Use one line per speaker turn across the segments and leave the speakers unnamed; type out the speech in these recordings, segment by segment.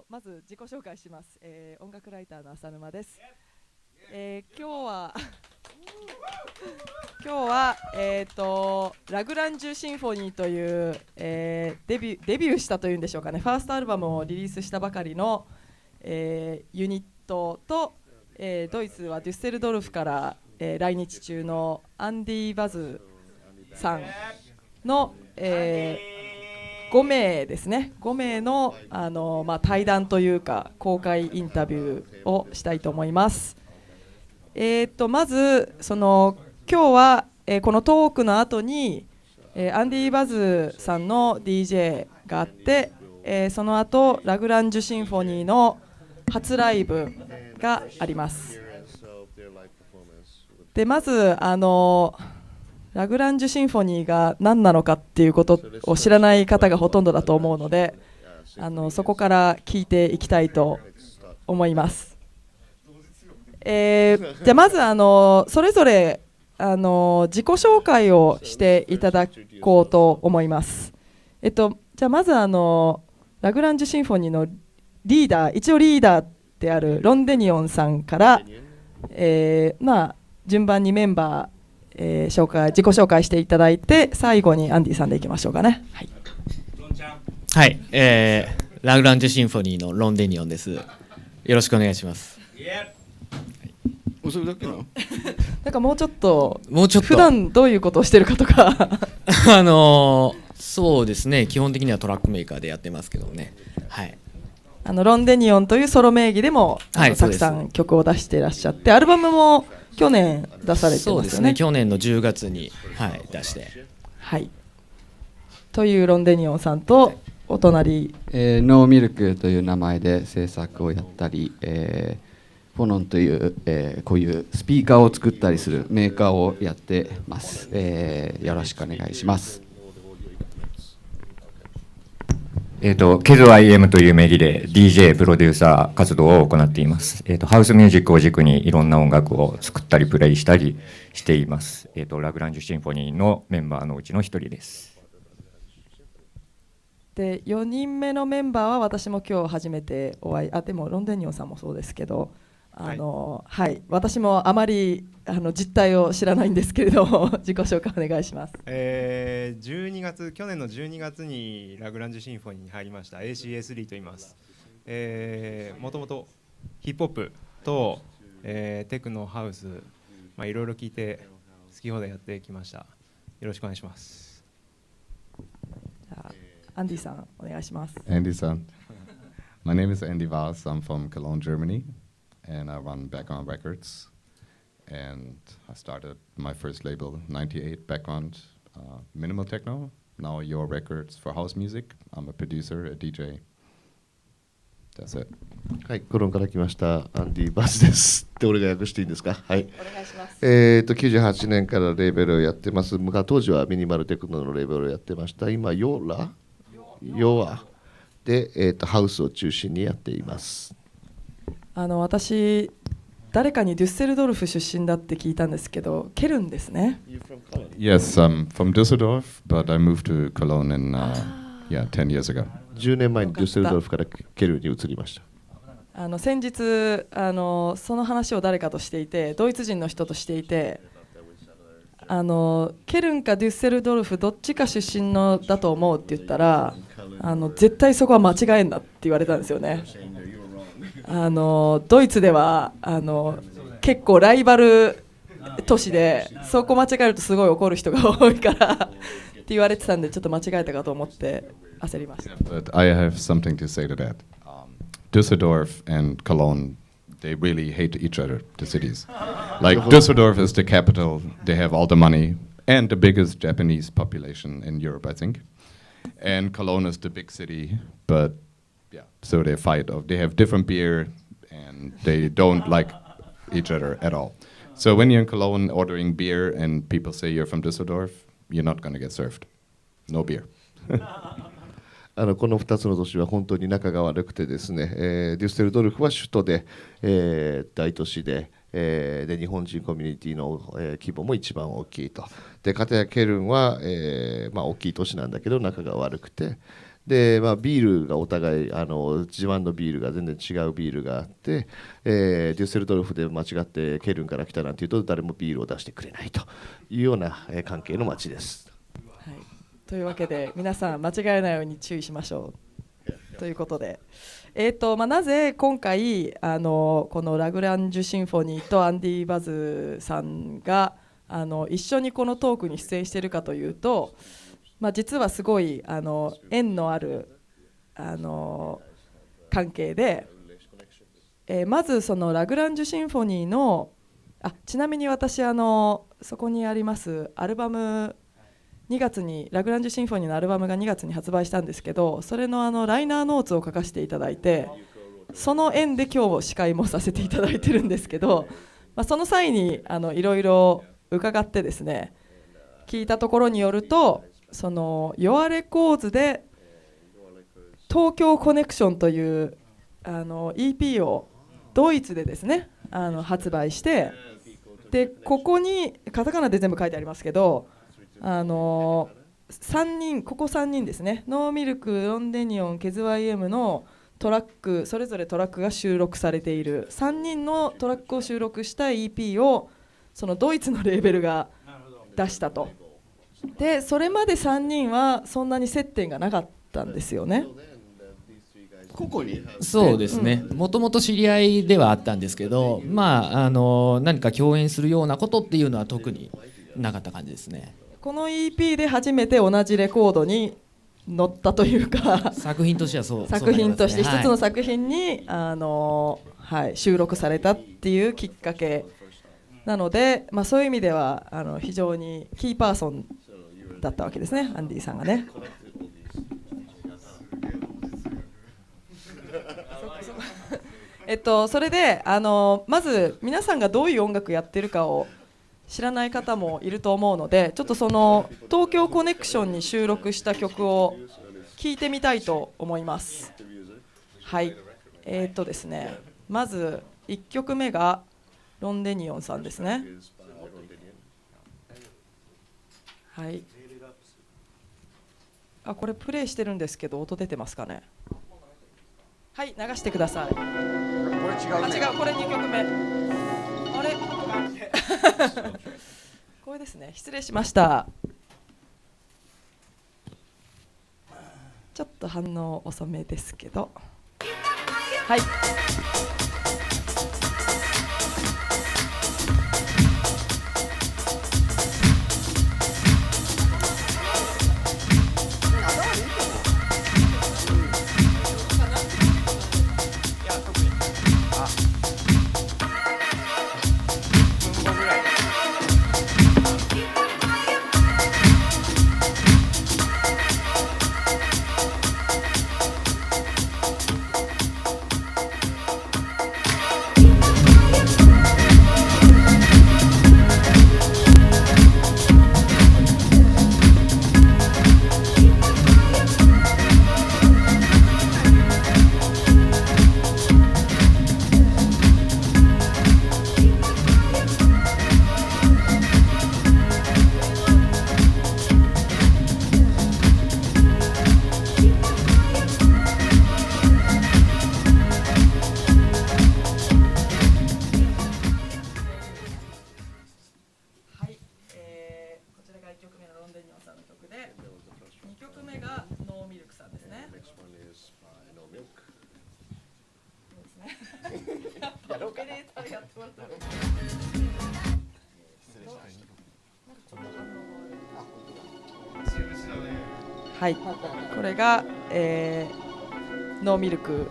まず自己紹介します。音楽ライターの浅沼です。今日はラグランジュシンフォニーという、デビューしたというんでしょうかね、ファーストアルバムをリリースしたばかりの、ユニットと、ドイツはデュッセルドルフから、来日中のアンディ・バズさんの、5名ですね。5名の、対談というか公開インタビューをしたいと思います。まず今日は、このトークの後に、アンディ・バズさんの DJ があって、その後ラグランジュシンフォニーの初ライブがあります。でまずラグランジュシンフォニーが何なのかっていうことを知らない方がほとんどだと思うので、そこから聞いていきたいと思います。じゃあまずそれぞれ自己紹介をしていただこうと思います。じゃあまずラグランジュシンフォニーのリーダー、一応リーダーであるロンデニオンさんから、順番にメンバー自己紹介していただいて、最後にアンディさんでいきましょうかね。はい、
はい、ラグランジュシンフォニーのロンデニオンです。よろしくお願いします。
それだけなの？
なんかもうちょっと普段どういうことをしてるかとか
そうですね、基本的にはトラックメーカーでやってますけどね。はい、
ロンデニオンというソロ名義でも、たくさん曲を出していらっしゃって、アルバムも去年出されてますよね。
そうですね、去年の10月に、出して、
というロンデニオンさんとお隣、
ノーミルクという名前で制作をやったり、フォノンという、こういうスピーカーを作ったりするメーカーをやってます。よろしくお願いします。
ケズ IM という名義で DJ プロデューサー活動を行っています。ハウスミュージックを軸にいろんな音楽を作ったりプレイしたりしています。ラグランジュシンフォニーのメンバーのうちの一人です。
で4人目のメンバーは私も今日初めてお会い、でもロンデニオンさんもそうですけど、私もあまり実態を知らないんですけれども自己紹介お願いします。
去年の12月にラグランジュシンフォニーに入りました ACA3 と言います。もともとヒップホップと、テクノハウス、いろいろ聞いて好き放題やってきました。よろしくお願いします。
アンディさんお願いします。
Andy san. My name is Andy Vaz. I'm from Cologne, Germany, and I run Background Records. And I started my first label, 98 Background, minimal techno. Now your records for house music. I'm a producer, a DJ. That's it.
はい、コロンから来ましたアンディ・バスです。って俺が訳していいんですか？はい。
お願いします。
98年からレーベルをやってます。当時はミニマルテクノのレーベルをやってました。今ヨアで、ハウスを中心にやっています。
私誰かにデュッセルドルフ出身だって聞いたんですけど、ケルンですね。
Yes, I'm from Düsseldorf, but I moved to Cologne in 10 years ago.
10年前にデュッセルドルフからケルンに移りました。
先日その話を誰かとしていて、ドイツ人の人としていて、ケルンかデュッセルドルフどっちか出身のだと思うって言ったら、絶対そこは間違えんなって言われたんですよね。ドイツでは結構ライバル都市で、そこ間違えるとすごい怒る人が多いからって言われてたんで、ちょっと間違えたかと思って焦りました。
But I have something to say to that. Düsseldorf and Cologne, they really hate each other, the cities. Like Düsseldorf is the capital, they have all the money and the biggest Japanese population in Europe, I think. And Cologne is the big city, but yeah, so they fight. They have different beer and they don't like each other at all. So when you're in Cologne ordering beer and people say you're from Düsseldorf, you're not going to get served. No beer.
この2つの都市は本当に仲が悪くてですね、デュッセルドルフは首都で、大都市で、で日本人コミュニティの、規模も一番大きいと。で片やケルンは、大きい都市なんだけど仲が悪くて、で、ビールがお互い自慢のビールが全然違うビールがあって、デュッセルドルフで間違ってケルンから来たなんていうと誰もビールを出してくれないというような関係の街です。
はい、というわけで皆さん間違えないように注意しましょうということで、なぜ今回このラグランジュシンフォニーとアンディ・バズさんが一緒にこのトークに出演しているかというと、実はすごい縁のある関係で、まずそのラグランジュシンフォニーのちなみに私そこにありますアルバム2月にラグランジュシンフォニーのアルバムが2月に発売したんですけど、それのライナーノーツを書かせていただいて、その縁で今日司会もさせていただいてるんですけど、その際にいろいろ伺ってですね、聞いたところによると、そのヨアレコーズで東京コネクションというEP をドイツでですね発売して、でここにカタカナで全部書いてありますけど、3人ですね、ノーミルク、ロンデニオン、ケズ YM のトラック、それぞれトラックが収録されている3人のトラックを収録した EP をそのドイツのレーベルが出したと。でそれまで3人はそんなに接点がなかったんですよね。
そうですね、もともと知り合いではあったんですけど、何か共演するようなことっていうのは特になかった感じですね。
この EP で初めて同じレコードに乗ったというか
作品としてはそう
作品として一つの
はい
作品に、収録されたっていうきっかけなので、そういう意味では非常にキーパーソンだったわけですね、アンディさんがね。それでまず皆さんがどういう音楽やってるかを知らない方もいると思うので、ちょっとその東京コネクションに収録した曲を聴いてみたいと思います。はい、ですね、まず1曲目がロンデニオンさんですね。はい、これプレイしてるんですけど音出てますかね。はい、流してください。これ違う、これ2曲目。あれこれですね、失礼しました。ちょっと反応遅めですけど、はい。はい、これが、ノーミルク。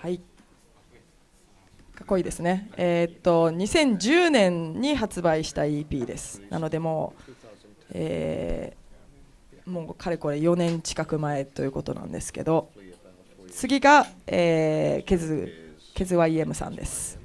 はい、かっこいいですね。2010年に発売した EP です。なのでもうかれこれ4年近く前ということなんですけど、次が、ケズ YM さんです。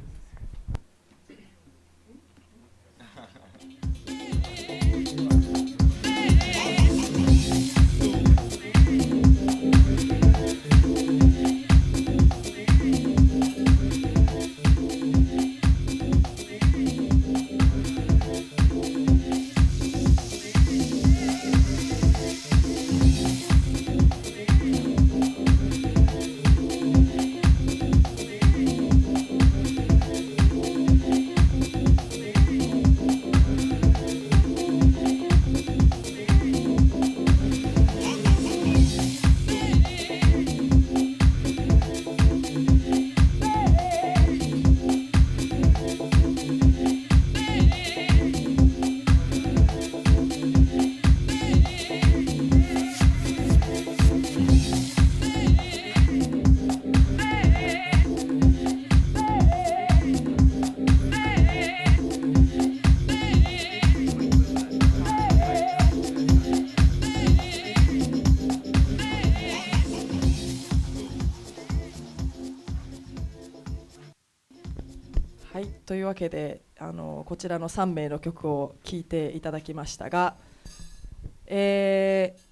はい、というわけでこちらの3名の曲を聴いていただきましたが、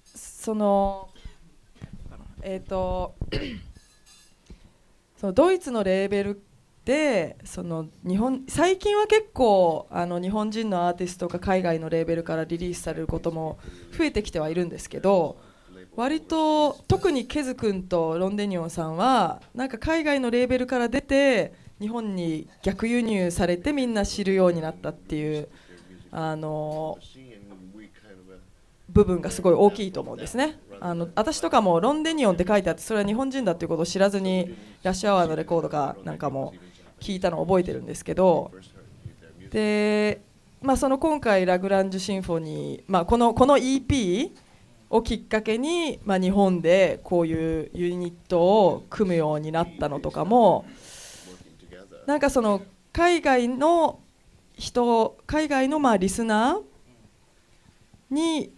そのドイツのレーベルで最近は結構日本人のアーティストが海外のレーベルからリリースされることも増えてきてはいるんですけど、割と特にケズ君とロンデニオンさんはなんか海外のレーベルから出て日本に逆輸入されてみんな知るようになったっていう部分がすごい大きいと思うんですね。私とかもロンデニオンって書いてあって、それは日本人だっていうことを知らずにラッシュアワーのレコードかなんかも聞いたのを覚えてるんですけど、で、その今回ラグランジュシンフォニー、この EP をきっかけに、日本でこういうユニットを組むようになったのとかも、なんかその海外のリスナーに、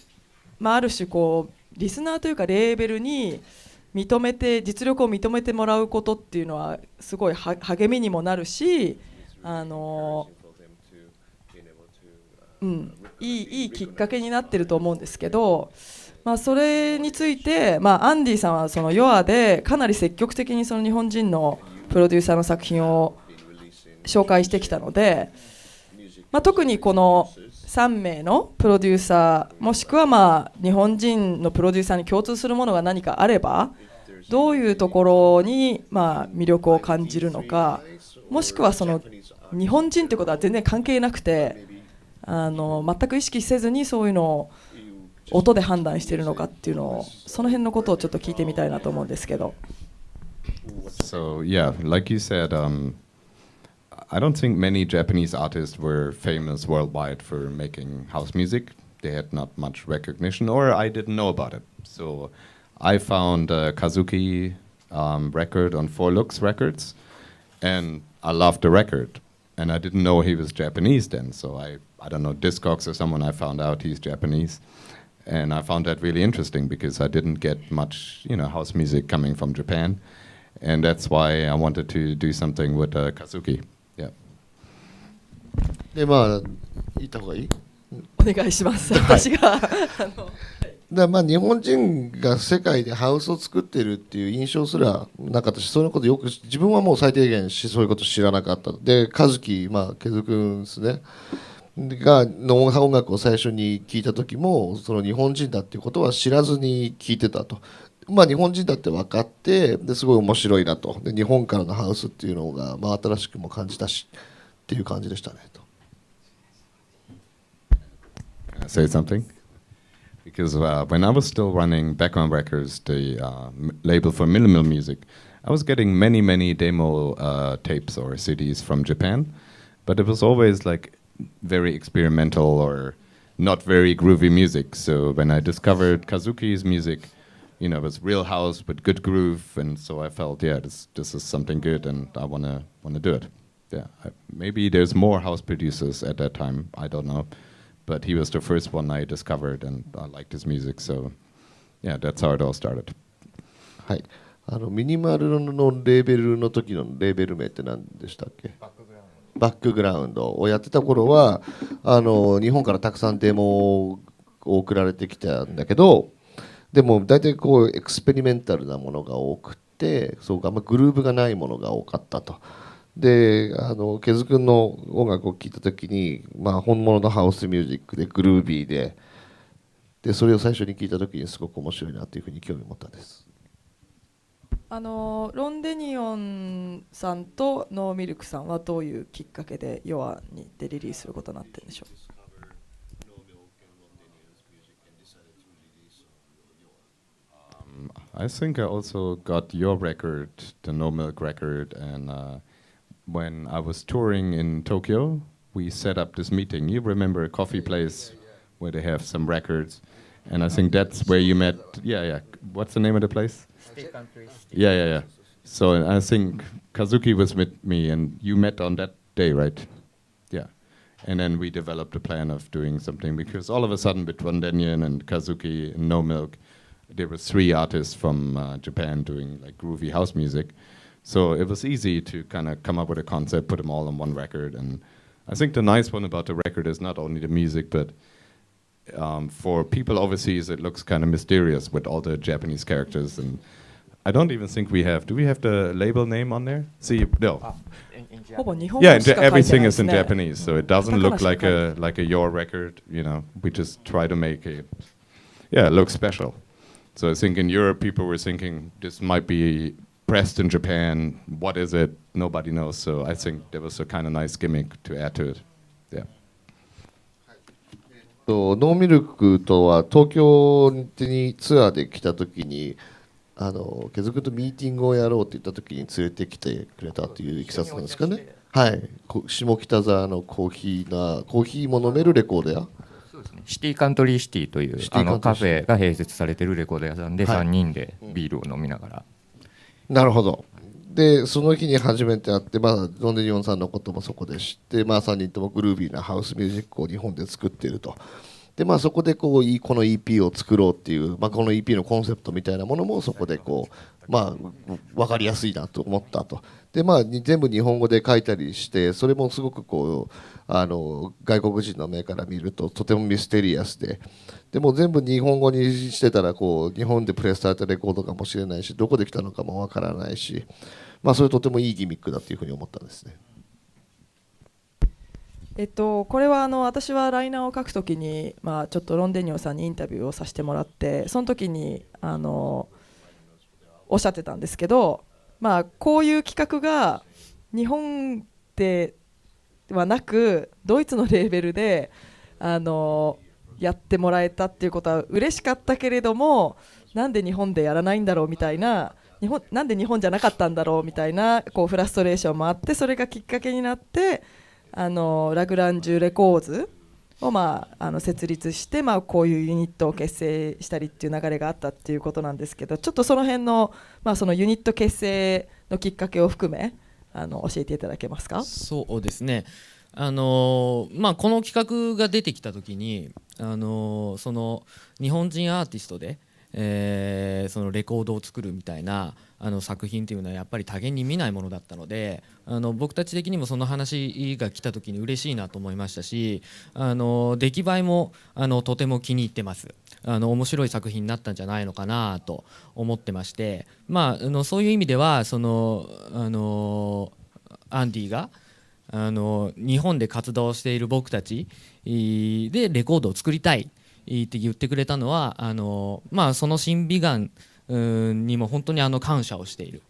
ある種こうリスナーというかレーベルに実力を認めてもらうことっていうのはすごい励みにもなるし、いいきっかけになってると思うんですけど、それについて、アンディさんはそのヨアでかなり積極的にその日本人のプロデューサーの作品を紹介してきたので、特にこの3名のプロデューサーもしくは日本人のプロデューサーに共通するものが何かあれば、どういうところに魅力を感じるのか、もしくはその日本人ってことは全然関係なくて全く意識せずにそういうのを音で判断しているのかっていうのを、その辺のことをちょっと聞いてみたいなと思うんですけど。
So yeah, like you said, I don't think many Japanese artists were famous worldwide for making house music. They had not much recognition, or I didn't know about it. So I found a Kazuki record on Four Looks Records, and I loved the record. And I didn't know he was Japanese then, so I don't know, Discogs or someone, I found out he's Japanese. And I found that really interesting because I didn't get much, house music coming from Japan. And that's why I wanted to do something with Kazuki.
で言った方がいい？
お願いします。私が
日本人が世界でハウスを作ってるっていう印象すらなかったし、そういうことよく自分はもう最低限そういうこと知らなかった。で、ケズ君ですねの音楽を最初に聞いた時もその日本人だっていうことは知らずに聞いてたと。日本人だって分かってですごい面白いなと。で、日本からのハウスっていうのが新しくも感じたしっていう感じでしたねと。
Say something? Because when I was still running Background Records, the label for minimal music, I was getting many demo tapes or CDs from Japan, but it was always like very experimental or not very groovy music. So when I discovered Kazuki's music, you know, it was real house with good groove, and so I felt, yeah, this is something good, and I wanna do it. Yeah, maybe there's more house producers at that time. I don't know, but he was the first one I discovered, and I liked his music. So, yeah, that's how it all started.
はい、ミニマルのレーベルの時のレーベル名って何でしたっけ？バックグラウンドをやってた頃は日本からたくさんデモを送られてきたんだけど、でも大体こうエクスペリメンタルなものが多くて、そうあんまグルーヴがないものが多かったと。でケズ君の音楽を聴いた時に、まあ、本物のハウスミュージックでグルービーでそれを最初に聴いた時にすごく面白いなというふうに興味を持ったんです。
ロンデニオンさんとノーミルクさんはどういうきっかけでヨアにでリリースすることになってるんでしょう？
I think I also got your record, the No Milk record, and when I was touring in Tokyo, we set up this meeting. You remember a coffee place where they have some records, and I think that's where you met. Yeah. What's the name of the place? Yeah. So I think Kazuki was with me, and you met on that day, right? Yeah. And then we developed a plan of doing something, because all of a sudden with Rondenian and Kazuki and No Milk, there were 3 artists from Japan doing like groovy house music. So it was easy to kind of come up with a concept, put them all on one record. And I think the nice one about the record is not only the music, but for people overseas, it looks kind of mysterious with all the Japanese characters. And I don't even think we have. Do we have the label name on there? See, no. Yeah, everything is in Japanese, so it doesn't look like a your record. You know, we just try to make it, it looks special. So I think in Europe, people were thinking this might be pressed in Japan. What is it? Nobody knows. So I think there was a kind of nice gimmick to add to it. Yeah.
ノーミルクとは東京にツアーで来た時にケズ君とミーティングをやろうって言った時に連れてきてくれたといういきさつなんですかね。はい。下北沢のコーヒーも飲めるレコード屋。
シティカントリーシティというカフェが併設されているレコード屋さんで3人でビールを飲みながら、
なるほど。でその日に初めて会って、ロンデニオンさんのこともそこで知って、3人ともグルービーなハウスミュージックを日本で作っていると。でそこでこの EP を作ろうっていう、この EP のコンセプトみたいなものもそこで分かりやすいなと思ったと。で全部日本語で書いたりして、それもすごく外国人の目から見るととてもミステリアスでも全部日本語にしてたら日本でプレスされたレコードかもしれないし、どこで来たのかもわからないし、それとてもいいギミックだというふうに思ったんですね。
これは私はライナーを書くときに、ちょっとロンデニオンさんにインタビューをさせてもらって、その時におっしゃってたんですけど、こういう企画が日本ではなくドイツのレーベルでやってもらえたっていうことは嬉しかったけれども、なんで日本でやらないんだろうみたいな、なんで日本じゃなかったんだろうみたいなフラストレーションもあって、それがきっかけになってラグランジュレコーズを設立して、こういうユニットを結成したりっていう流れがあったっていうことなんですけど、ちょっとその辺の、そのユニット結成のきっかけを含め教えていただけますか？
そうですね。この企画が出てきた時にその日本人アーティストで、そのレコードを作るみたいな作品っていうのはやっぱり多見に見ないものだったので、僕たち的にもその話が来た時に嬉しいなと思いましたし、出来栄えもとても気に入ってます。面白い作品になったんじゃないのかなと思ってまして、そういう意味ではアンディが日本で活動している僕たちでレコードを作りたいって言ってくれたのはその審美眼にも本当に感謝をしている。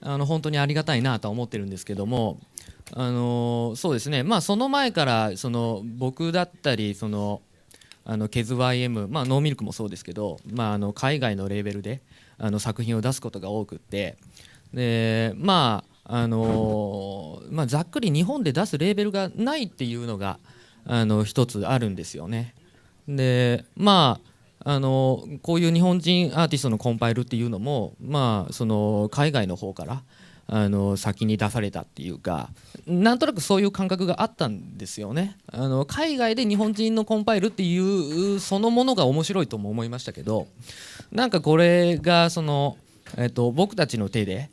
本当にありがたいなとは思ってるんですけども、そうですね、その前から僕だったりケズ YM、ノーミルクもそうですけど、海外のレーベルで作品を出すことが多くって、でざっくり日本で出すレーベルがないっていうのが一つあるんですよね。でこういう日本人アーティストのコンパイルっていうのも、その海外の方から先に出されたっていうか、なんとなくそういう感覚があったんですよね。海外で日本人のコンパイルっていうそのものが面白いとも思いましたけど、なんかこれが僕たちの手で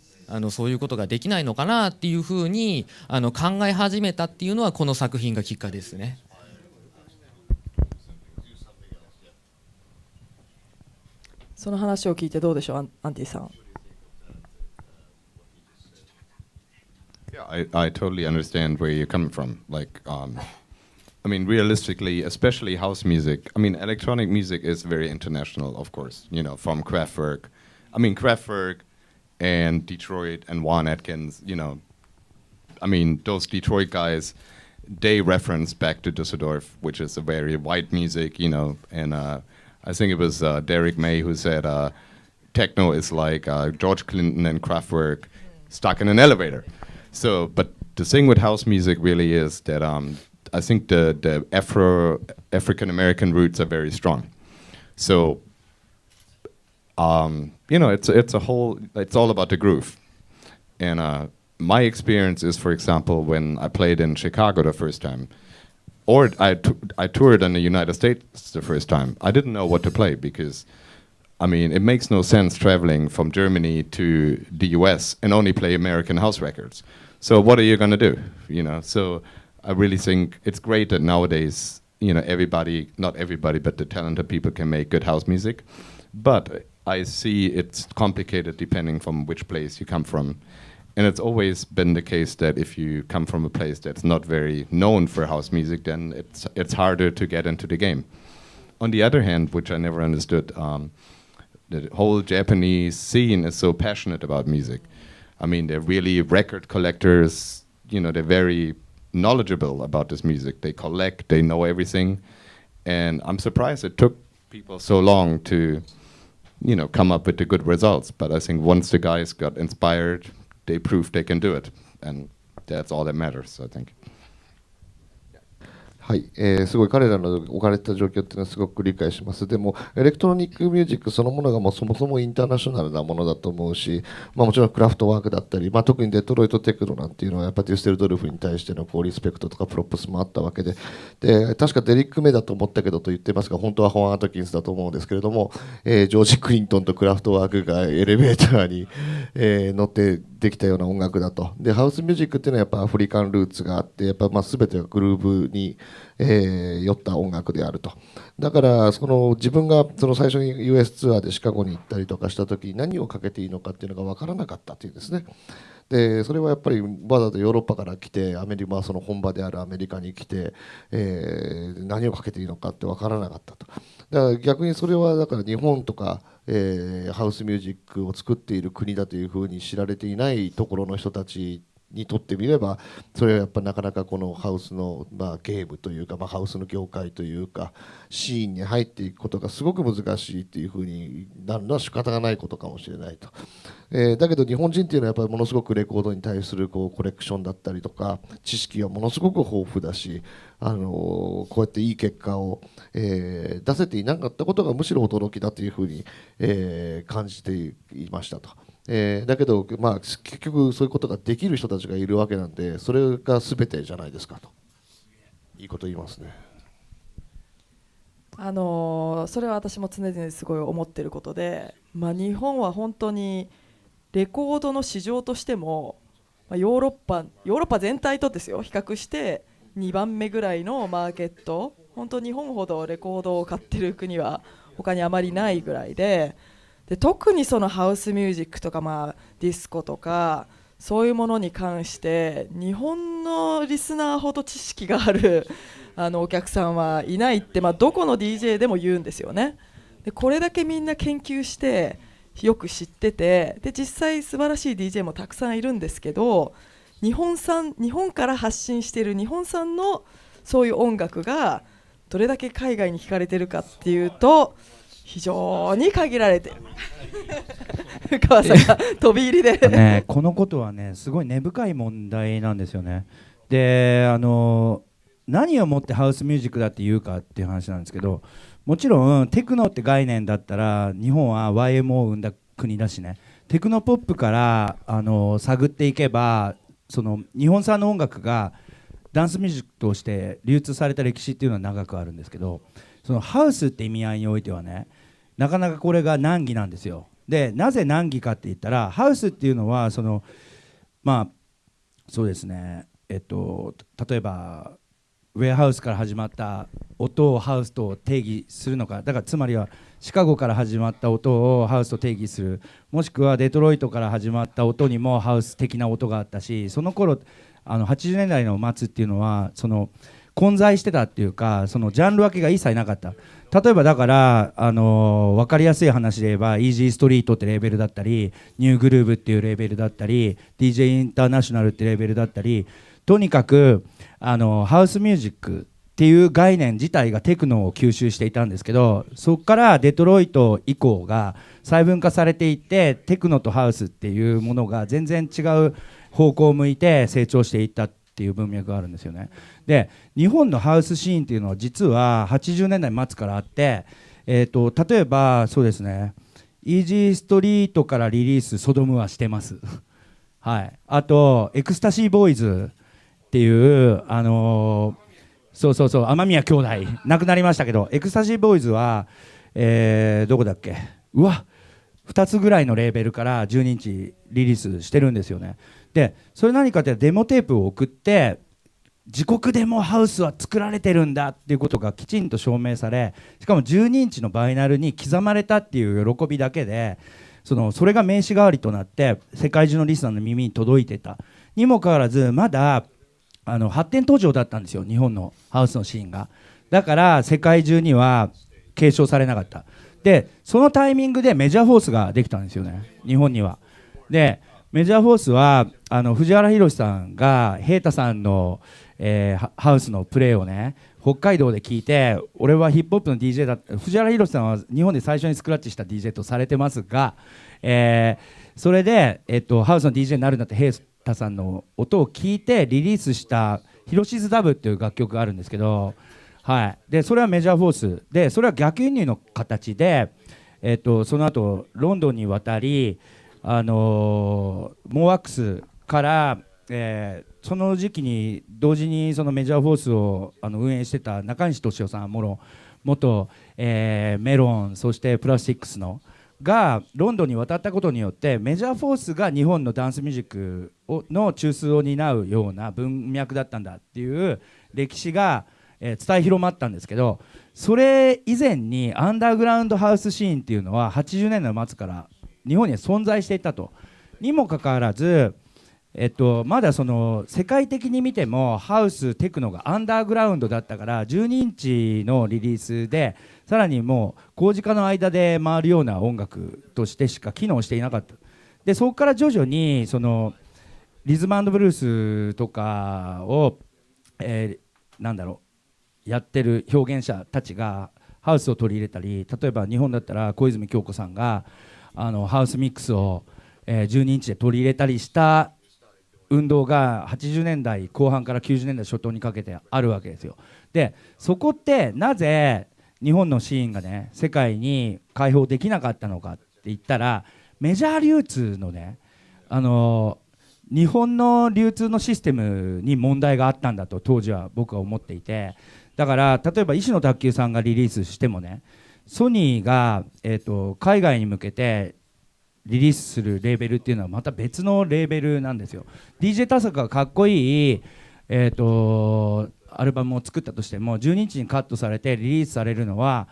そういうことができないのかなっていうふうに考え始めたっていうのはこの作品がきっかけですね。
その話を聞いてどうでしょう、アンティさん。
Yeah, I totally understand where you're coming from. Like, I mean, realistically, especially house music. I mean, electronic music is very international, of course. You know, from Kraftwerk. I mean, Kraftwerk and Detroit and Juan Atkins. You know, I mean, those Detroit guys, they reference back to Düsseldorf, which is a very white music. You know, and I think it was Derek May who said techno is like George Clinton and Kraftwerk stuck in an elevator. So, but the thing with house music really is that I think the African American roots are very strong. So, you know, it's all about the groove. And my experience is, for example, when I played in Chicago the first time, or I toured in the United States the first time, I didn't know what to play because, I mean, it makes no sense traveling from Germany to the US and only play American house records. So what are you going to do? You know, so I really think it's great that nowadays, you know, everybody, not everybody, but the talented people can make good house music. But I see it's complicated depending from which place you come from. And it's always been the case that if you come from a place that's not very known for house music, then it's harder to get into the game. On the other hand, which I never understood, the whole Japanese scene is so passionate about music. I mean, they're really record collectors, you know, they're very knowledgeable about this music. They collect, they know everything. And I'm surprised it took people so long to, you know, come up with the good results. But I think once the guys got inspired, they proved they can do it, and that's all that matters, I think.
はい、すごい彼らの置かれた状況っていうのはすごく理解します。でもエレクトロニックミュージックそのものがもうそもそもインターナショナルなものだと思うし、もちろんクラフトワークだったり、特にデトロイトテクノなんていうのはやっぱりデュッセルドルフに対してのリスペクトとかプロップスもあったわけで、確かデリック・メだと思ったけどと言ってますが、本当はホアン・アトキンスだと思うんですけれども、ジョージ・クリントンとクラフトワークがエレベーターに、乗ってできたような音楽だと。でハウスミュージックっていうのはやっぱアフリカンルーツがあって、やっぱ全てがグルーブに酔った音楽であると。だから自分が最初に US ツアーでシカゴに行ったりとかした時に何をかけていいのかっていうのが分からなかったというんですね。でそれはやっぱりわざとヨーロッパから来てアメリカ、その本場であるアメリカに来て、何をかけていいのかって分からなかったと。だから逆にそれはだから日本とか、ハウスミュージックを作っている国だというふうに知られていないところの人たちにとってみれば、それはやっぱなかなかこのハウスの、ゲームというか、ハウスの業界というかシーンに入っていくことがすごく難しいっていうふうになるのは仕方がないことかもしれないと。だけど日本人っていうのはやっぱりものすごくレコードに対するコレクションだったりとか知識はものすごく豊富だし、こうやっていい結果を、出せていなかったことがむしろ驚きだというふうに、感じていましたと。だけど、結局そういうことができる人たちがいるわけなんで、それが全てじゃないですかと。いいこと言いますね。
それは私も常々すごい思っていることで、日本は本当にレコードの市場としても、ヨーロッパ全体とですよ比較して2番目ぐらいのマーケット、本当日本ほどレコードを買ってる国は他にあまりないぐらいで、特にそのハウスミュージックとか、ディスコとかそういうものに関して日本のリスナーほど知識があるお客さんはいないって、どこの DJ でも言うんですよね。でこれだけみんな研究してよく知ってて、で実際素晴らしい DJ もたくさんいるんですけど、日本から発信している日本産のそういう音楽がどれだけ海外に聞かれてるかっていうと非常に限られてる。川さんが飛び入りで
このことはねすごい根深い問題なんですよね。で何をもってハウスミュージックだっていうかっていう話なんですけど、もちろんテクノって概念だったら日本は YMO を生んだ国だしね、テクノポップから探っていけばその日本産の音楽がダンスミュージックとして流通された歴史っていうのは長くあるんですけど、そのハウスって意味合いにおいてはね、なかなかこれが難儀なんですよ。でなぜ難儀かって言ったら、ハウスっていうのはそのまあそうですね、例えばウェアハウスから始まった音をハウスと定義するのか、だからつまりはシカゴから始まった音をハウスと定義する、もしくはデトロイトから始まった音にもハウス的な音があったし、その頃80年代の末っていうのはその混在してたっていうか、そのジャンル分けが一切なかった。例えばだから分かりやすい話で言えばイージーストリートってレーベルだったり、ニューグルーブっていうレーベルだったり、 DJ インターナショナルってレーベルだったり、とにかくハウスミュージックっていう概念自体がテクノを吸収していたんですけど、そこからデトロイト以降が細分化されていって、テクノとハウスっていうものが全然違う方向を向いて成長していったっていう文脈があるんですよね。で日本のハウスシーンっていうのは実は80年代末からあって、例えばそうですね、イージーストリートからリリースソドムはしてますはい、あとエクスタシーボーイズっていうそう雨宮兄弟亡くなりましたけど、エクスタシーボーイズは、どこだっけ、2つぐらいのレーベルから12インチリリースしてるんですよね。でそれ何かってデモテープを送って、自国でもハウスは作られてるんだっていうことがきちんと証明され、しかも12インチのバイナルに刻まれたっていう喜びだけで、それが名刺代わりとなって世界中のリスナーの耳に届いてたにもかかわらず、まだ発展途上だったんですよ、日本のハウスのシーンが。だから世界中には継承されなかった。でそのタイミングでメジャーフォースができたんですよね、日本には。でメジャーフォースは藤原宏さんが平太さんの、ハウスのプレーをね北海道で聞いて、俺はヒップホップの DJ だ、藤原宏さんは日本で最初にスクラッチした DJ とされてますが、それで、ハウスの DJ になるんだって平太さんの音を聞いてリリースしたヒロシズダブっていう楽曲があるんですけど、はい、でそれはメジャーフォースで、それは逆輸入の形で、その後ロンドンに渡り、モーワックスから、その時期に同時にそのメジャーフォースを運営してた中西俊夫さん、元、メロン、そしてプラスティックスのがロンドンに渡ったことによって、メジャーフォースが日本のダンスミュージックの中枢を担うような文脈だったんだっていう歴史が、伝え広まったんですけど、それ以前にアンダーグラウンドハウスシーンっていうのは80年代の末から日本には存在していたと。にもかかわらず、まだその世界的に見てもハウステクノがアンダーグラウンドだったから、12インチのリリースでさらにもう工事家の間で回るような音楽としてしか機能していなかった。でそこから徐々にそのリズム&ブルースとかを、やってる表現者たちがハウスを取り入れたり、例えば日本だったら小泉今日子さんがハウスミックスを、12インチで取り入れたりした運動が80年代後半から90年代初頭にかけてあるわけですよ。でそこってなぜ日本のシーンがね世界に開放できなかったのかって言ったら、メジャー流通のね日本の流通のシステムに問題があったんだと当時は僕は思っていて、だから例えば石野卓球さんがリリースしてもね、ソニーが、海外に向けてリリースするレーベルっていうのはまた別のレーベルなんですよ。 DJ 田坂がかっこいい、アルバムを作ったとしても12日にカットされてリリースされるのは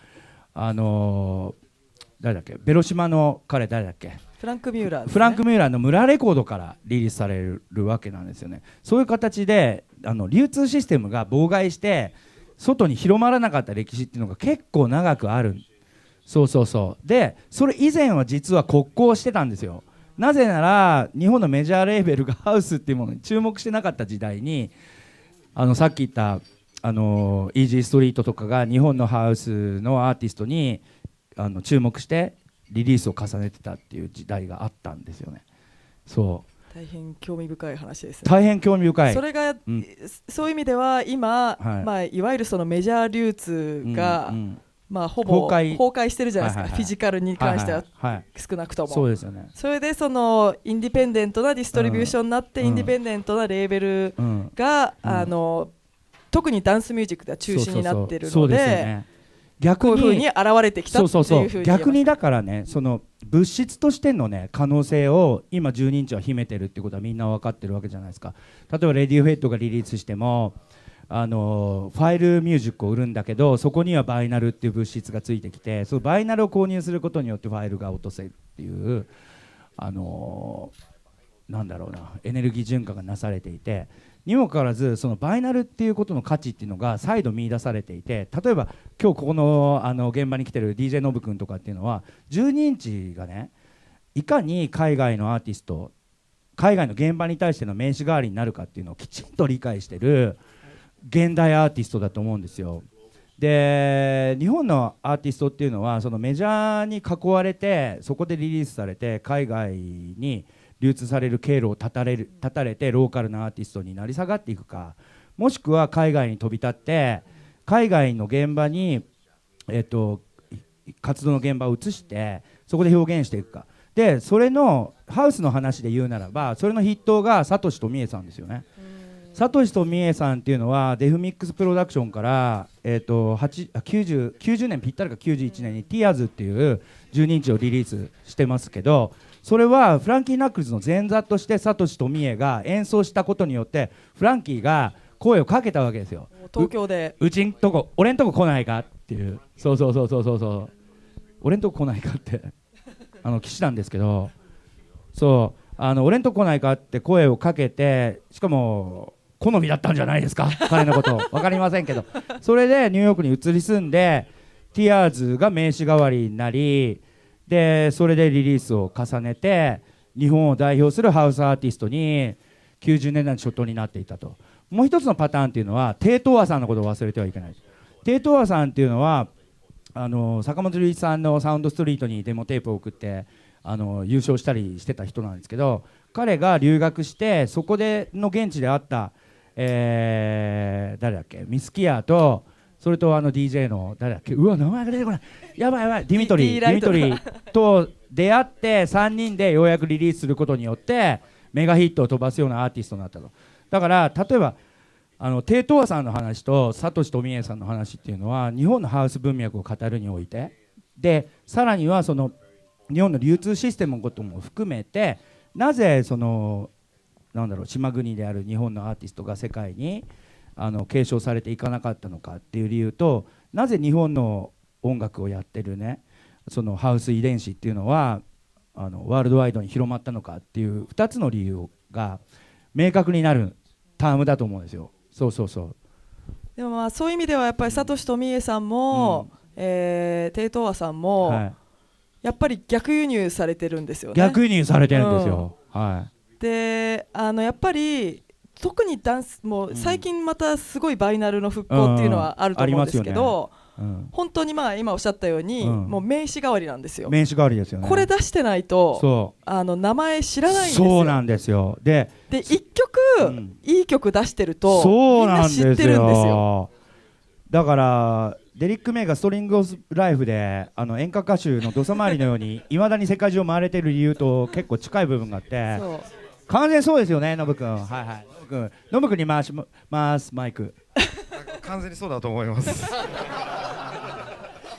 誰だっけ、ベロシマの彼誰だっけ、
フランク・ミューラーですね、
フランク・ミューラーの村レコードからリリースされるわけなんですよね。そういう形で流通システムが妨害して外に広まらなかった歴史っていうのが結構長くある。そうでそれ以前は実は国交してたんですよ。なぜなら日本のメジャーレーベルがハウスっていうものに注目してなかった時代にさっき言ったイージーストリートとかが日本のハウスのアーティストに注目してリリースを重ねてたっていう時代があったんですよね。そ
大変興味深い話ですね。
大変興味深い。
それが、そういう意味では今、いわゆるそのメジャー流通が、ほぼ崩壊してるじゃないですか、フィジカルに関しては少なくとも。
そうですよね。
それでそのインディペンデントなディストリビューションになって、インディペンデントなレーベルが、特にダンスミュージックでは中心になってるので、逆にこういうふうに現れてきたっていうふうに
逆にだからね、その物質としてのね可能性を今12インチは秘めてるってことはみんな分かってるわけじゃないですか。例えばレディオヘッドがリリースしてもファイルミュージックを売るんだけど、そこにはバイナルっていう物質がついてきて、そのバイナルを購入することによってファイルが落とせるっていうなんだろうな、エネルギー循環がなされていて、にもかかわらずそのバイナルっていうことの価値っていうのが再度見出されていて、例えば今日ここの現場に来てる DJ ノブ君とかっていうのは12インチがね、いかに海外のアーティスト、海外の現場に対しての名刺代わりになるかっていうのをきちんと理解してる現代アーティストだと思うんですよ。で日本のアーティストっていうのはそのメジャーに囲われて、そこでリリースされて海外に流通される経路を断たれてローカルなアーティストになり下がっていくか、もしくは海外に飛び立って海外の現場に、活動の現場を移してそこで表現していくかで、それのハウスの話で言うならば、それの筆頭がサトシトミエさんですよね。サトシトミエさんっていうのはデフミックスプロダクションから、90年ぴったりか91年に Tears っていう12インチをリリースしてますけど、それはフランキー・ナックルズの前座としてサトシトミエが演奏したことによってフランキーが声をかけたわけですよ。
東京で
俺んとこ来ないかっていう、そう俺んとこ来ないかって騎士なんですけど、俺んとこ来ないかって声をかけて、しかも好みだったんじゃないですか彼のこと分かりませんけど、それでニューヨークに移り住んで Tears が名刺代わりになり、でそれでリリースを重ねて日本を代表するハウスアーティストに90年代の初頭になっていたと。もう一つのパターンっていうのはテイトーアさんのことを忘れてはいけない。テイトーアさんっていうのは坂本龍一さんのサウンドストリートにデモテープを送って優勝したりしてた人なんですけど、彼が留学してそこでの現地で会った、誰だっけ、ミスキアとそれとDJ の誰だっけ、うわ名前が出てこない、やばいディミトリーと出会って3人でようやくリリースすることによってメガヒットを飛ばすようなアーティストになったと。だから例えばテイトーアさんの話とサトシトミエさんの話っていうのは日本のハウス文脈を語るにおいて、でさらにはその日本の流通システムのことも含めて、なぜその島国である日本のアーティストが世界に継承されていかなかったのかっていう理由と、なぜ日本の音楽をやってるねそのハウス遺伝子っていうのはワールドワイドに広まったのかっていう2つの理由が明確になるタームだと思うんですよ。
でもそういう意味ではやっぱりサトシトミエさんも、テイトーアさんも、やっぱり逆輸入されてるんですよね。
逆輸入されてるんですよ。
でやっぱり特にダンスも最近またすごいバイナルの復興っていうのはあると思うんですけど、本当に今おっしゃったように、もう名刺代わりなんですよ。
名刺代わりですよね。
これ出してないと名前知らないんですよ。
そうなんですよ。で
1曲、いい曲出してるとみんな知ってるんですよ。
だからデリック・メイがストリング・オブ・ライフで演歌歌手の土佐回りのようにいまだに世界中を回れてる理由と結構近い部分があって、完全そうですよね、ノブ君。ノブ君に回しますマイク。
完全にそうだと思います。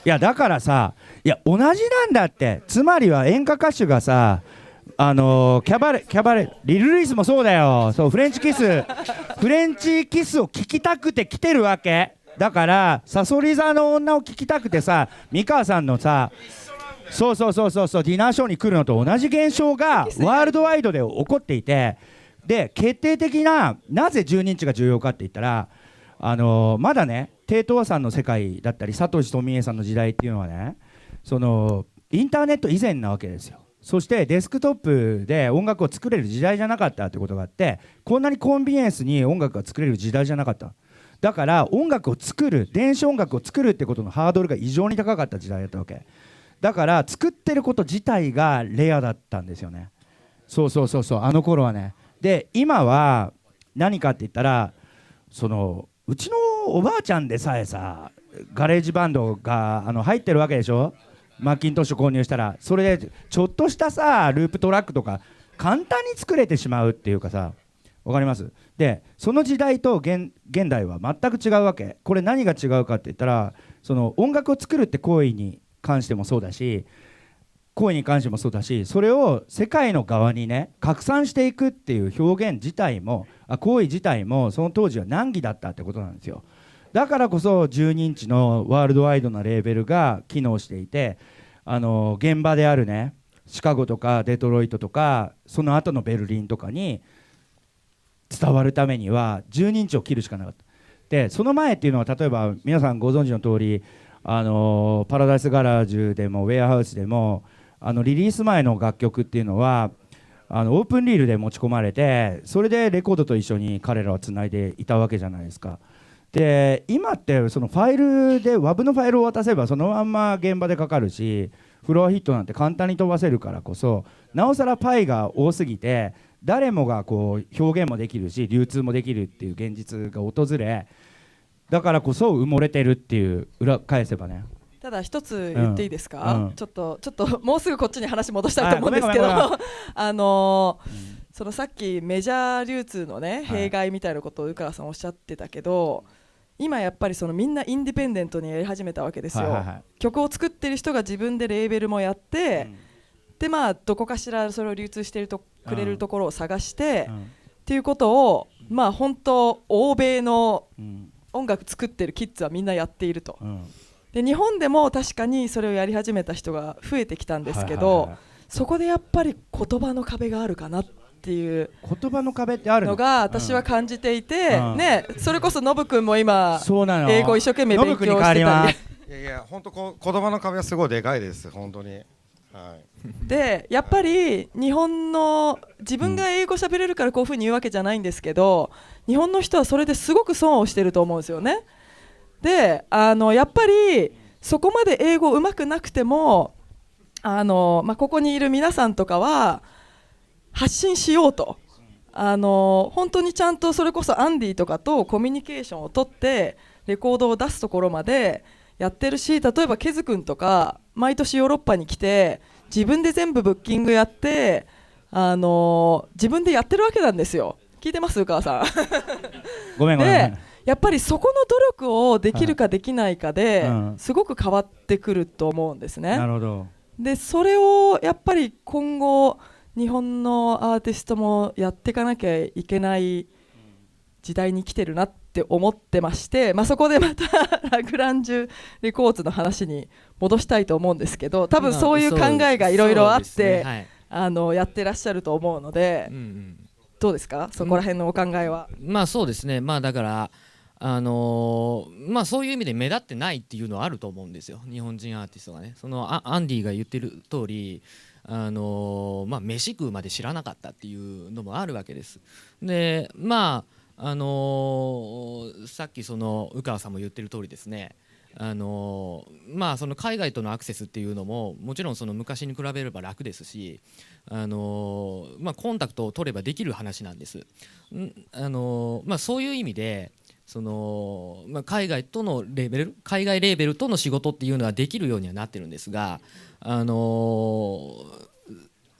いやだからさ、いや同じなんだって。つまりは演歌歌手がさキャバレリル・ルイスもそうだよ。フレンチキスを聞きたくて来てるわけだから、サソリ座の女を聞きたくてさ、美川さんのさディナーショーに来るのと同じ現象がワールドワイドで起こっていて、で決定的な、なぜ12インチが重要かって言ったらまだねテイトーさんの世界だったりサトシトミエさんの時代っていうのはね、そのインターネット以前なわけですよ。そしてデスクトップで音楽を作れる時代じゃなかったってことがあって、こんなにコンビニエンスに音楽が作れる時代じゃなかった。だから音楽を作る、電子音楽を作るってことのハードルが異常に高かった時代だったわけだから、作ってること自体がレアだったんですよね。そうそうそうそう、あの頃はね。で今は何かって言ったら、そのうちのおばあちゃんでさえさ、ガレージバンドが入ってるわけでしょ。マッキントッシュ購入したら、それでちょっとしたさループトラックとか簡単に作れてしまうっていうかさ、わかります？でその時代と現代は全く違うわけ。これ何が違うかって言ったら、その音楽を作るって行為に関してもそうだし、それを世界の側にね拡散していくっていう表現自体も行為自体もその当時は難儀だったってことなんですよ。だからこそ12インチのワールドワイドなレーベルが機能していて、現場であるねシカゴとかデトロイトとかその後のベルリンとかに伝わるためには12インチを切るしかなかった。でその前っていうのは、例えば皆さんご存知の通りパラダイスガラージュでもウェアハウスでもリリース前の楽曲っていうのはオープンリールで持ち込まれて、それでレコードと一緒に彼らはつないでいたわけじゃないですか。で今ってそのファイルで WAV のファイルを渡せばそのまんま現場でかかるし、フロアヒットなんて簡単に飛ばせるからこそ、なおさらパイが多すぎて誰もがこう表現もできるし流通もできるっていう現実が訪れ、だからこそ埋もれてるっていう、裏返せばね。
ただ一つ言っていいですか、ちょっともうすぐこっちに話戻したいと思うんですけどそのさっきメジャー流通のね弊害みたいなことを宇川さんおっしゃってたけど、今やっぱりそのみんなインディペンデントにやり始めたわけですよ、曲を作ってる人が自分でレーベルもやって、でまあどこかしらそれを流通してくれるところを探して、っていうことをまあ本当欧米の音楽作ってるキッズはみんなやっていると、で日本でも確かにそれをやり始めた人が増えてきたんですけど、そこでやっぱり言葉の壁があるかなっていう
言葉の壁ってある
のが私は感じていて、ね、それこそノブ君も今英語一生懸命勉強してたり、
いやいや本当言葉の壁はすごいでかいです本当に。
でやっぱり日本の自分が英語喋れるからこういうふうに言うわけじゃないんですけど、日本の人はそれですごく損をしてると思うんですよね。でやっぱりそこまで英語上手くなくてもここにいる皆さんとかは発信しようと、本当にちゃんとそれこそアンディとかとコミュニケーションを取ってレコードを出すところまでやってるし、例えばケズ君とか毎年ヨーロッパに来て自分で全部ブッキングやって自分でやってるわけなんですよ。聞いてます宇川さん
ごめんで
やっぱりそこの努力をできるかできないかですごく変わってくると思うんですね。
なるほど。
でそれをやっぱり今後日本のアーティストもやっていかなきゃいけない時代に来てるなって思ってまして、そこでまたラグランジュレコーズの話に戻したいと思うんですけど、多分そういう考えがいろいろあってやってらっしゃると思うので、どうですかそこら辺のお考えは。
そうですね、だからそういう意味で目立ってないっていうのはあると思うんですよ、日本人アーティストがね。そのアンディが言ってる通り飯食うまで知らなかったっていうのもあるわけです。でさっきその宇川さんも言ってる通りですね、その海外とのアクセスっていうのももちろんその昔に比べれば楽ですし、コンタクトを取ればできる話なんです。そういう意味でその、海外レーベルとの仕事っていうのはできるようにはなってるんですが、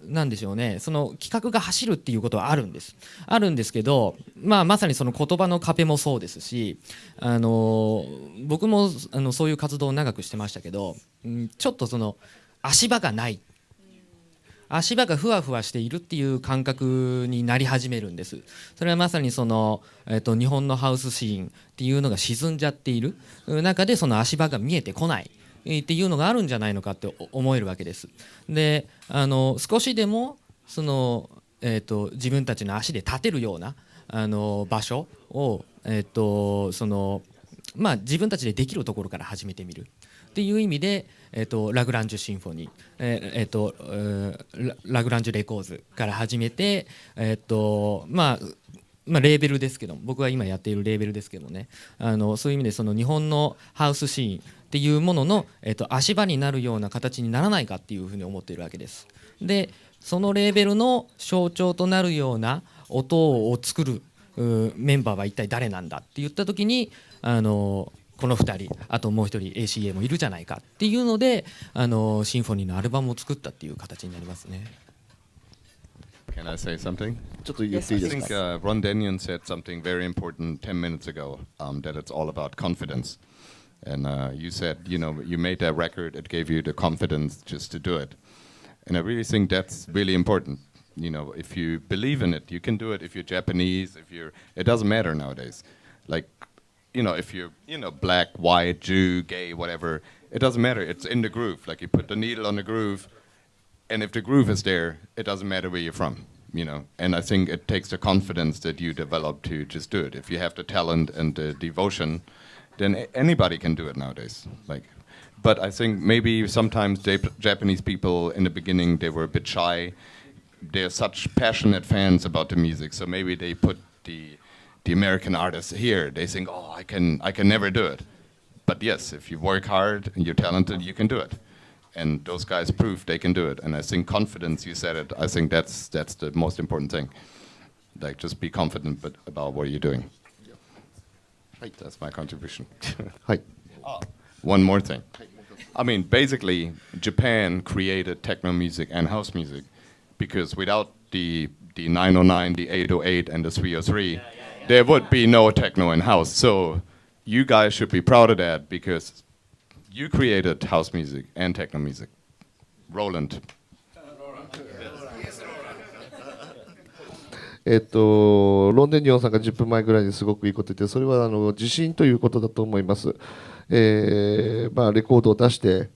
なんでしょうね、その企画が走るっていうことはあるんですけど、まさにその言葉の壁もそうですし、僕もそういう活動を長くしてましたけど、ちょっとその足場がない、足場がふわふわしているっていう感覚になり始めるんです。それはまさにその、日本のハウスシーンっていうのが沈んじゃっている中で、その足場が見えてこないっていうのがあるんじゃないのかって思えるわけです。で少しでもその、自分たちの足で立てるような場所を、その自分たちでできるところから始めてみるっていう意味で、ラグランジュシンフォニー、ラグランジュレコーズから始めて、レーベルですけども、僕が今やっているレーベルですけどね、そういう意味でその日本のハウスシーンっっていうものの、足場になるような形にならないかっていうふうに思っているわけです。でそのレーベルの象徴となるような音を作るメンバーは一体誰なんだって言った時にこの2人あともう1人 ACA もいるじゃないかっていうのでシンフォニーのアルバムを作ったっていう形になりますね。
Can I say something?
ちょっと言っていい
I
です
think
か。
Ron Daniel said something very important 10 minutes ago, that it's all about confidence. And you said, you know, you made that record, it gave you the confidence just to do it. And I really think that's really important. You know, if you believe in it, you can do it. If you're Japanese, it doesn't matter nowadays. Like, you know, if you're, you know, black, white, Jew, gay, whatever, it doesn't matter. It's in the groove. Like you put the needle on the groove, and if the groove is there, it doesn't matter where you're from, you know. And I think it takes the confidence that you develop to just do it. If you have the talent and the devotion, then anybody can do it nowadays. Like, but I think maybe sometimes Japanese people in the beginning, they were a bit shy. They're such passionate fans about the music, so maybe they put the American artists here. They think, oh, I can never do it. But yes, if you work hard and you're talented, you can do it. And those guys prove they can do it. And I think confidence, you said it, I think that's the most important thing. Like, just be confident about what you're doing. That's my contribution.
はい。
One more thing. I mean, basically, Japan created techno music and house music because without the 909, the 808, and the 303, there would be no techno and house. So you guys should be proud of that because you created house music and techno music. Roland.
ロンデンニオンさんが10分前ぐらいにすごくいいこと言って、それは自信ということだと思います。レコードを出して、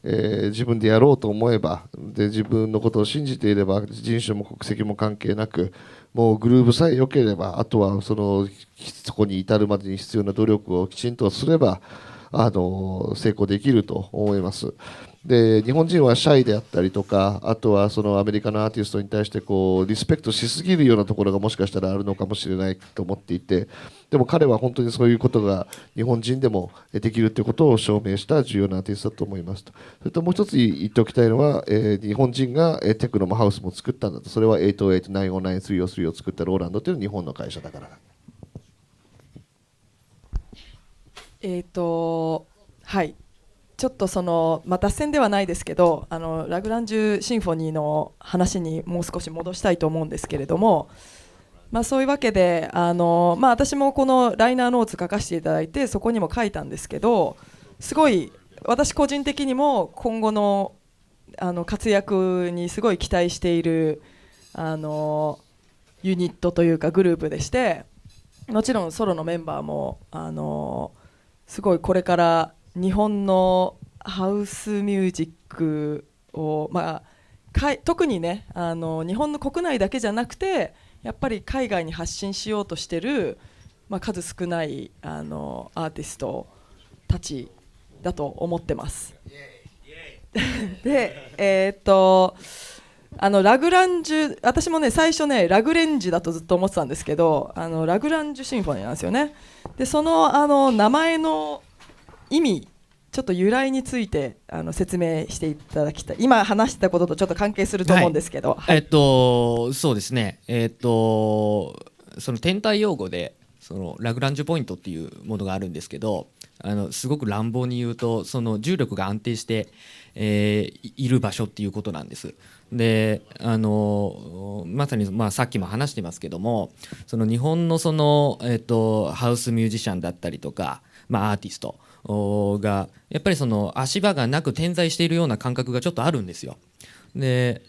自分でやろうと思えばで自分のことを信じていれば人種も国籍も関係なくもうグルーヴさえ良ければあとはそこに至るまでに必要な努力をきちんとすれば成功できると思います。で日本人はシャイであったりとかあとはそのアメリカのアーティストに対してリスペクトしすぎるようなところがもしかしたらあるのかもしれないと思っていてでも彼は本当にそういうことが日本人でもできるということを証明した重要なアーティストだと思いますと。それともう一つ言っておきたいのは、日本人がテクノもハウスも作ったんだと。それは808、909、303を作ったローランドというのは日本の会社だからだ。
はい、ちょっと脱線ではないですけどラグランジュシンフォニーの話にもう少し戻したいと思うんですけれども、そういうわけで私もこのライナーノーツ書かせていただいてそこにも書いたんですけどすごい私個人的にも今後の活躍にすごい期待しているユニットというかグループでしてもちろんソロのメンバーもすごいこれから日本のハウスミュージックを、特にね日本の国内だけじゃなくてやっぱり海外に発信しようとしてる、数少ないアーティストたちだと思ってます。でラグランジュ私もね最初ねラグレンジだとずっと思ってたんですけどラグランジュシンフォニーなんですよね。でその名前の意味ちょっと由来について説明していただきたい。今話したこととちょっと関係すると思うんですけど、
そうですねその天体用語でそのラグランジュポイントっていうものがあるんですけどすごく乱暴に言うとその重力が安定して、いる場所っていうことなんです。でまさに、さっきも話してますけどもその日本のハウスミュージシャンだったりとか、アーティストがやっぱりその足場がなく点在しているような感覚がちょっとあるんですよ。で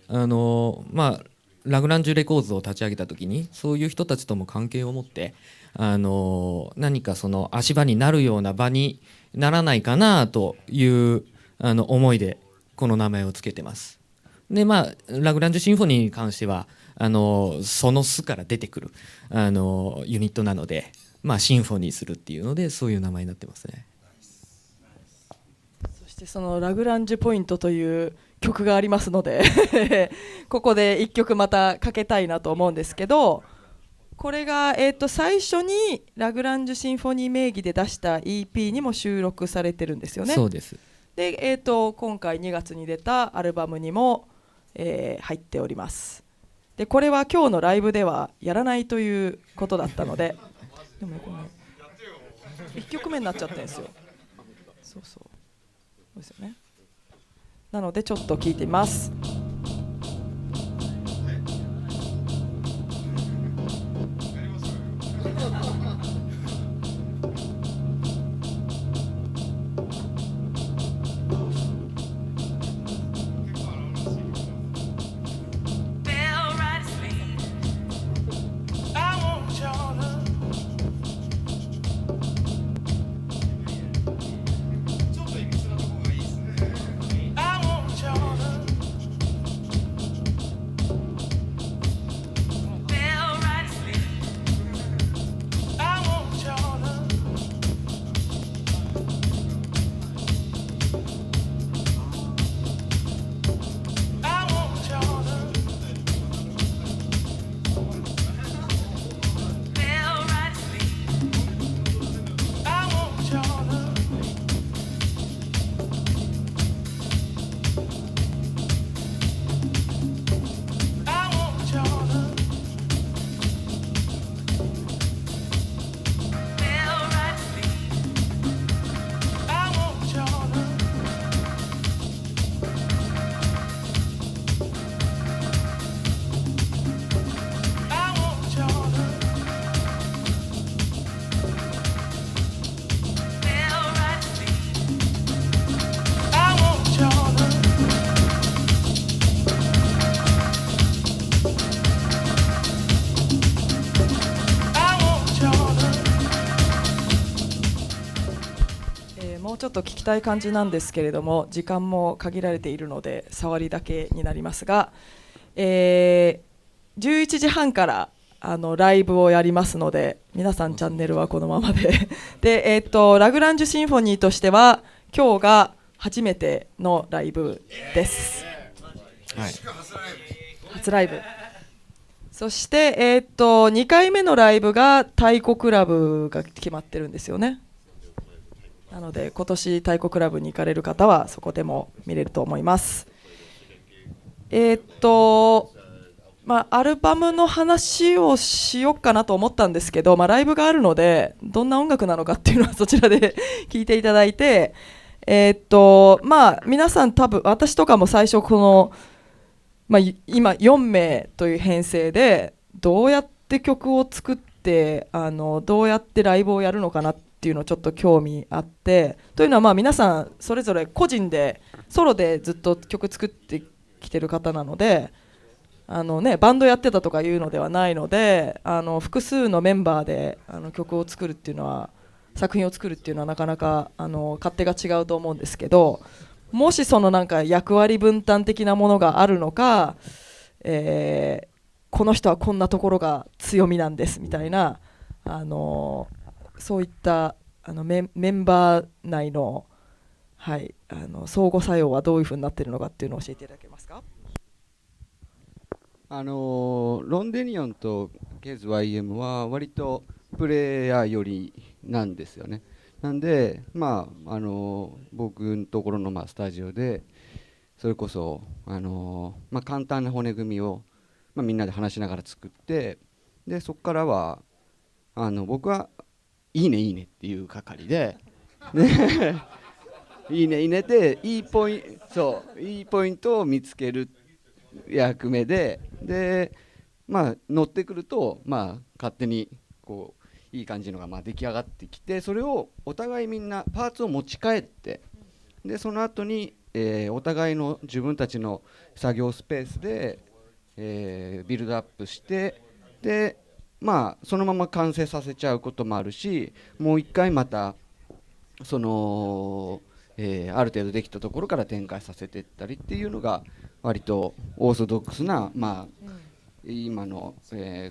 ラグランジュレコーズを立ち上げた時にそういう人たちとも関係を持って何かその足場になるような場にならないかなという思いでこの名前をつけてます。でラグランジュシンフォニーに関してはその巣から出てくるユニットなので、シンフォニーするっていうのでそういう名前になってますね。
そしてそのラグランジュポイントという曲がありますのでここで1曲またかけたいなと思うんですけどこれが、最初にラグランジュシンフォニー名義で出した EP にも収録されてるんですよね。
そうです。
で、今回2月に出たアルバムにも、入っております。でこれは今日のライブではやらないということだったのででもねこの1曲目になっちゃってるんですよ。そうですよね。なのでちょっと聞いてみます。もうちょっと聞きたい感じなんですけれども、時間も限られているので触りだけになりますが、11時半からライブをやりますので、皆さんチャンネルはこのままでで、ラグランジュシンフォニーとしては今日が初めてのライブです、はい、初ライブ。そして、2回目のライブが太鼓クラブが決まってるんですよね。なので今年太鼓クラブに行かれる方はそこでも見れると思います。アルバムの話をしようかなと思ったんですけど、ライブがあるのでどんな音楽なのかっていうのはそちらで聞いていただいて、皆さん多分私とかも最初この、今4名という編成でどうやって曲を作ってどうやってライブをやるのかなっていうのをちょっと興味あって、というのは皆さんそれぞれ個人でソロでずっと曲作ってきてる方なので、バンドやってたとかいうのではないので、複数のメンバーで曲を作るっていうのは、作品を作るっていうのはなかなか勝手が違うと思うんですけど、もしそのなんか役割分担的なものがあるのか、この人はこんなところが強みなんですみたいなそういったメンバー内の、相互作用はどういうふうになっているのかっていうのを教えていただけますか。
ロンデニオンとケズ YM は割とプレイヤー寄りなんですよね。なんで、僕のところのスタジオでそれこそ、簡単な骨組みを、みんなで話しながら作って、でそこからは僕はいいねいいねっていう係でいいねいいねでいいポイントを見つける役目で、乗ってくると、勝手にこういい感じのが出来上がってきて、それをお互いみんなパーツを持ち帰って、でその後に、お互いの自分たちの作業スペースで、ビルドアップして、でそのまま完成させちゃうこともあるし、もう一回またその、ある程度できたところから展開させていったりっていうのが割とオーソドックスな、今の、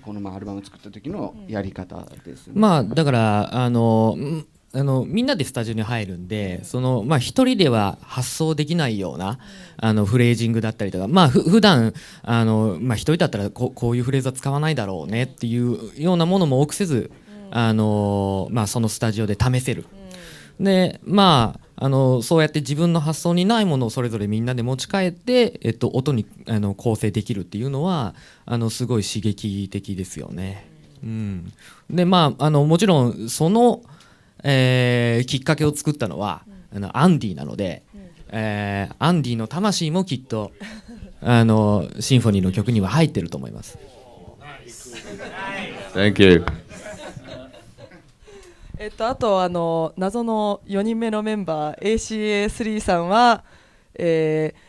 このアルバムを作った時のやり方ですね。
だからみんなでスタジオに入るんで、一人では発想できないようなフレージングだったりとか、普段一人だったらこういうフレーズは使わないだろうねっていうようなものも多くせず、そのスタジオで試せるでまあそうやって自分の発想にないものをそれぞれみんなで持ち帰って、音に構成できるっていうのはすごい刺激的ですよね。うん、でまあもちろんその、きっかけを作ったのはアンディなので、アンディの魂もきっとシンフォニーの曲には入ってると思います。
Thank you.
あと謎の4人目のメンバー ACA3 さんは、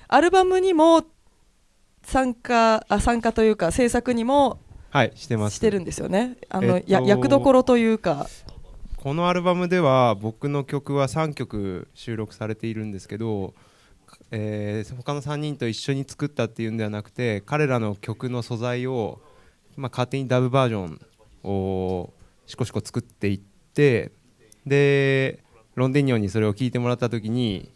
アルバムにも参加というか制作にも
はいしてます。
してるんですよね。役どころというか、
このアルバムでは僕の曲は3曲収録されているんですけど、他の3人と一緒に作ったっていうんではなくて、彼らの曲の素材を、勝手にダブバージョンをしこしこ作っていって、でロンデニオンにそれを聞いてもらった時に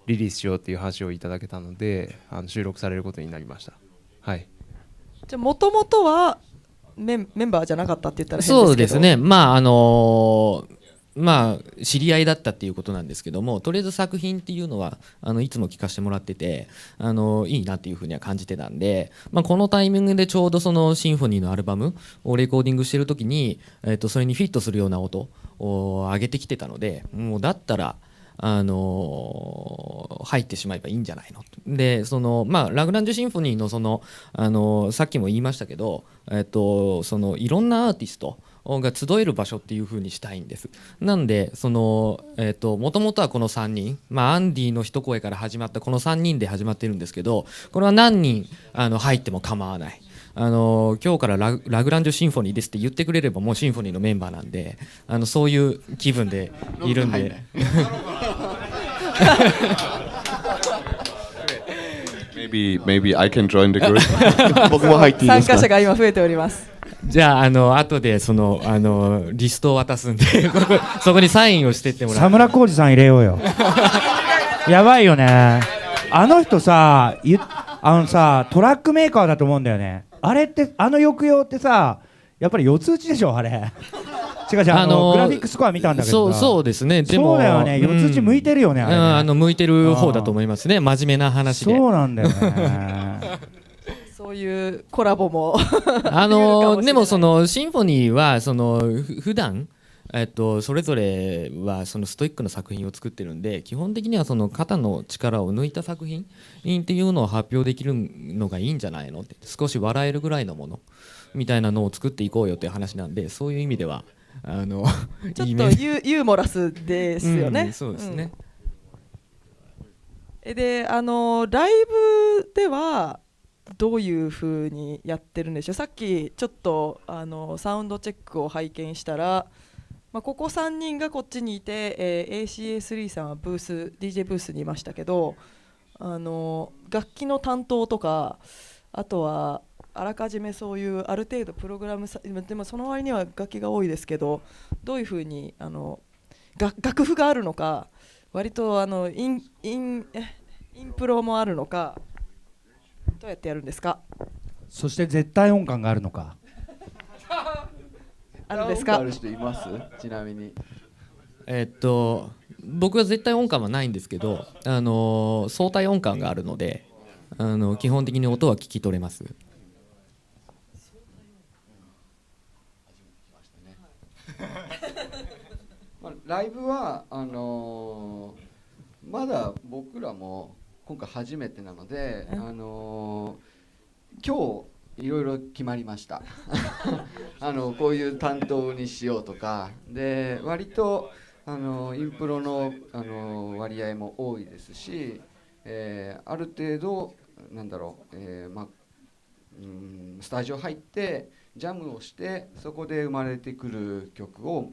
リリースしようっていう話をいただけたので収録されることになりました。はい。
じゃあもともとはメンバーじゃなかったって言ったら変ですけど。
そうですね。知り合いだったっていうことなんですけども、とりあえず作品っていうのはいつも聞かせてもらってていいなっていうふうには感じてたんで、このタイミングでちょうどそのシンフォニーのアルバムをレコーディングしてる時に、それにフィットするような音を上げてきてたので、もうだったら入ってしまえばいいんじゃないので、ラグランジュシンフォニーのさっきも言いましたけど、いろんなアーティストが集える場所っていう風にしたいんです。なんでもともとはこの3人、アンディの一声から始まったこの3人で始まってるんですけど、これは何人入っても構わない。今日からラグランジュシンフォニーですって言ってくれればもうシンフォニーのメンバーなんで、そういう気分でいるんで
Maybe I can join the group.
僕も入っていいですか。
参加者が今増えております。
じゃあ後でリストを渡すんでそこにサインをしてってもらって。
佐村浩二さん入れようよやばいよね。あの人さトラックメーカーだと思うんだよね。あれって抑揚ってさやっぱり四つ打ちでしょあれ違うグラフィックスコア見たんだけど
そうですね。でも
そうだよね、四つ打ち向いてるよね、あれね。
向いてる方だと思いますね。真面目な話で。
そうなんだよね
そういうコラボも
でもシンフォニーは普段それぞれはストイックな作品を作ってるんで、基本的には肩の力を抜いた作品っていうのを発表できるのがいいんじゃないのって、少し笑えるぐらいのものみたいなのを作っていこうよっていう話なんで、そういう意味では
ちょっとユーモラスですよね。
そうですね。
でライブではどういう風にやってるんでしょう。さっきちょっとサウンドチェックを拝見したら、ここ3人がこっちにいて、ACA3 さんはDJ ブースにいましたけど、楽器の担当とか、あとはあらかじめそういうある程度プログラムでもその割には楽器が多いですけど、どういう風に楽譜があるのか、割とインプロもあるのか、どうやってやるんですか。
そして絶対音感があるのか
あるんですか。
ある人います？ちなみに
僕は絶対音感はないんですけど、相対音感があるので基本的に音は聞き取れます。
ライブはまだ僕らも今回初めてなので、今日いろいろ決まりましたこういう担当にしようとかで、割とインプロの、割合も多いですし、ある程度スタジオ入ってジャムをしてそこで生まれてくる曲を、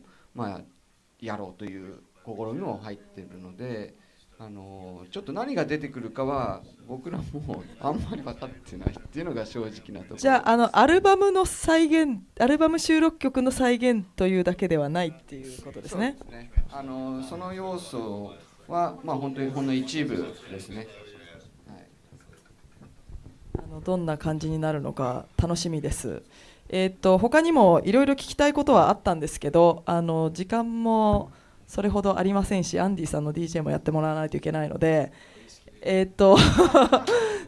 やろうという試みも入っているので、ちょっと何が出てくるかは僕らもあんまり分かってないっていうのが正直なところ。
じゃあアルバムの再現、アルバム収録曲の再現というだけではないっていうことですね。
そうですね。その要素は本当にほんの一部ですね。
どんな感じになるのか楽しみです。他にもいろいろ聞きたいことはあったんですけど、時間もそれほどありませんし、アンディさんの DJ もやってもらわないといけないので、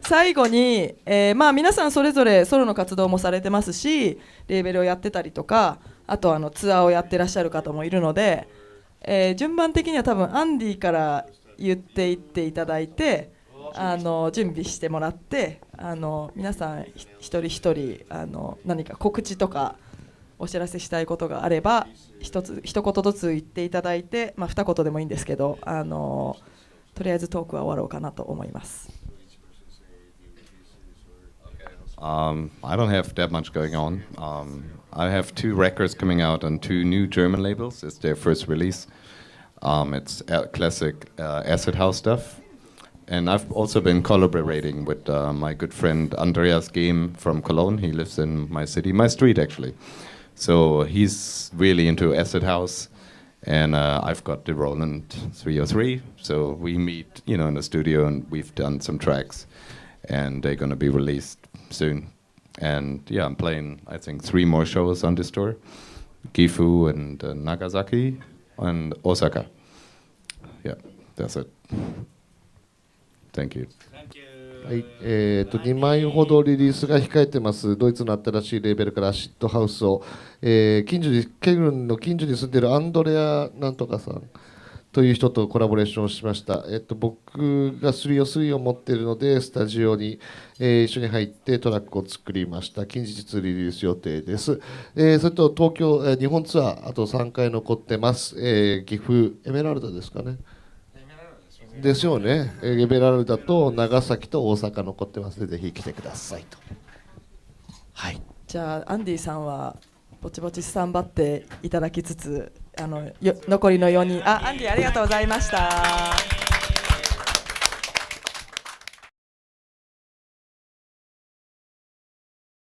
最後に、まあ、皆さんそれぞれソロの活動もされてますし、レーベルをやってたりとか、あとツアーをやってらっしゃる方もいるので、順番的には多分アンディから言っていっていただいて、準備してもらって、皆さん一人一人何か告知とかお知らせしたいことがあれば一言ずつ言っていただいて、まあ、二言でもいいんですけど、とりあえずトークは終わろうかなと思います。
I don't have that much going on. I have 2 records coming out on 2 new German labels. It's their first release. It's classic acid house stuff. And I've also been collaborating with my good friend Andreas Gehm from Cologne. He lives in my city, my street actually. So he's really into acid house. And I've got the Roland 303. So we meet, in the studio, and we've done some tracks. And they're going to be released soon. And yeah, I'm playing, I think, 3 more shows on this tour. Gifu and Nagasaki and Osaka. Yeah, that's it. Thank you.
はい、2枚ほどリリースが控えてます。ドイツの新しいレーベルからアシッドハウスを、ケルンの近所に住んでいるアンドレアなんとかさんという人とコラボレーションをしました。僕が303を持っているのでスタジオに、一緒に入ってトラックを作りました。近日リリース予定です。それと東京、日本ツアーあと3回残ってます。岐阜エメラルダですかね。ですよね。エメラルダと長崎と大阪残ってますのでぜひ来てくださいと。はい。
じゃあアンディさんはぼちぼちスタンバっていただきつつ、残りの4人、アンディありがとうございました。